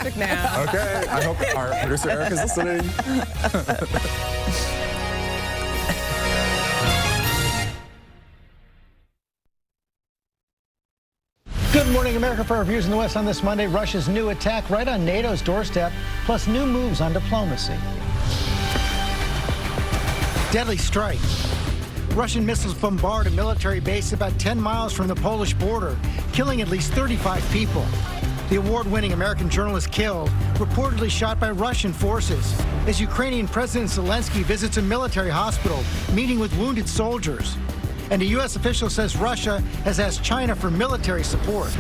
traffic now. Okay, I hope our producer Eric is listening. Good morning, America. For our viewers in the West on this Monday, Russia's new attack right on NATO's doorstep, plus new moves on diplomacy. Deadly strike. Russian missiles bombard a military base about 10 miles from the Polish border, killing at least 35 people. The award-winning American journalist killed, reportedly shot by Russian forces, as Ukrainian President Zelensky visits a military hospital, meeting with wounded soldiers. And a U.S. official says Russia has asked China for military support.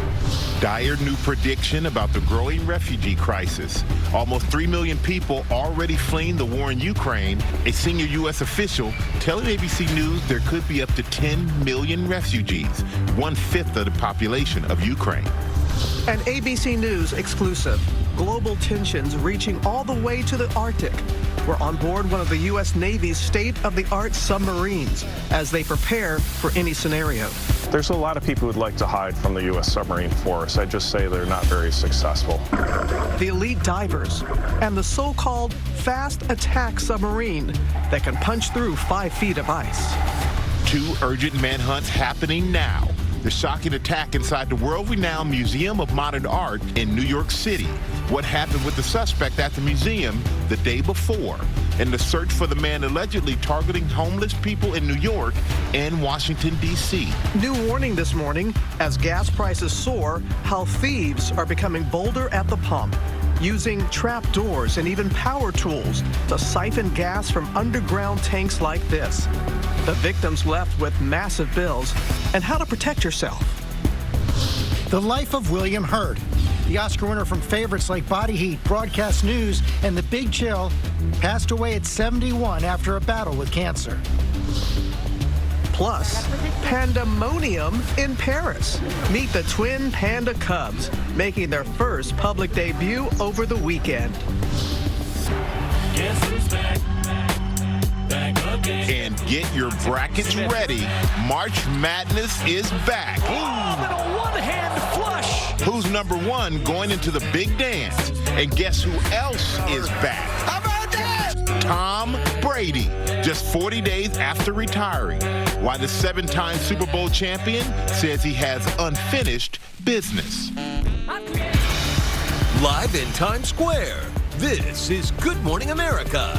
Dire new prediction about the growing refugee crisis. Almost 3 million people already fleeing the war in Ukraine. A senior U.S. official telling ABC News there could be up to 10 million refugees, 1/5 of the population of Ukraine. An ABC News exclusive. Global tensions reaching all the way to the Arctic. We're on board one of the U.S. Navy's state-of-the-art submarines as they prepare for any scenario. There's a lot of people who'd like to hide from the U.S. submarine force. I just say they're not very successful. The elite divers and the so-called fast attack submarine that can punch through 5 feet of ice. 2 urgent manhunts happening now. The shocking attack inside the world-renowned Museum of Modern Art in New York City. What happened with the suspect at the museum the day before. And the search for the man allegedly targeting homeless people in New York and Washington, D.C. New warning this morning as gas prices soar, how thieves are becoming bolder at the pump, using trap doors and even power tools to siphon gas from underground tanks like this. The victims left with massive bills, and how to protect yourself. The life of William Hurt. The Oscar winner from favorites like Body Heat, Broadcast News, and The Big Chill passed away at 71 after a battle with cancer. Plus, pandemonium in Paris. Meet the twin panda cubs, making their first public debut over the weekend. Guess who's back? Back again. And get your brackets ready. March Madness is back. Oh, and a one-hand flush. Who's number 1 going into the big dance? And guess who else is back? How about that? Tom Brady, just 40 days after retiring. Why the 7-time Super Bowl champion says he has unfinished business. Live in Times Square, this is Good Morning America.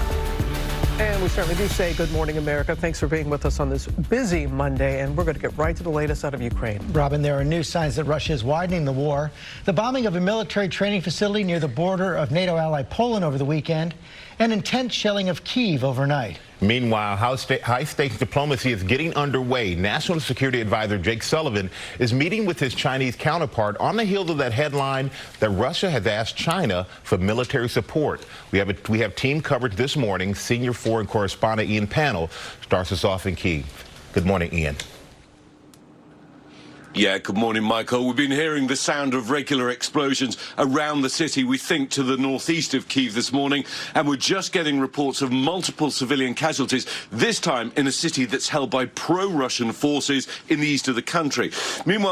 And we certainly do say good morning, America. Thanks for being with us on this busy Monday, and we're going to get right to the latest out of Ukraine. Robin, there are new signs that Russia is widening the war. The bombing of a military training facility near the border of NATO ally Poland over the weekend, and intense shelling of Kyiv overnight. Meanwhile, high-stakes diplomacy is getting underway. National Security Advisor Jake Sullivan is meeting with his Chinese counterpart on the heels of that headline that Russia has asked China for military support. We have team coverage this morning. Senior foreign correspondent Ian Pannell starts us off in Kyiv. Good morning, Ian. Yeah, good morning, Michael. We've been hearing the sound of regular explosions around the city, we think to the northeast of Kyiv this morning, and we're just getting reports of multiple civilian casualties, this time in a city that's held by pro-Russian forces in the east of the country. Meanwhile,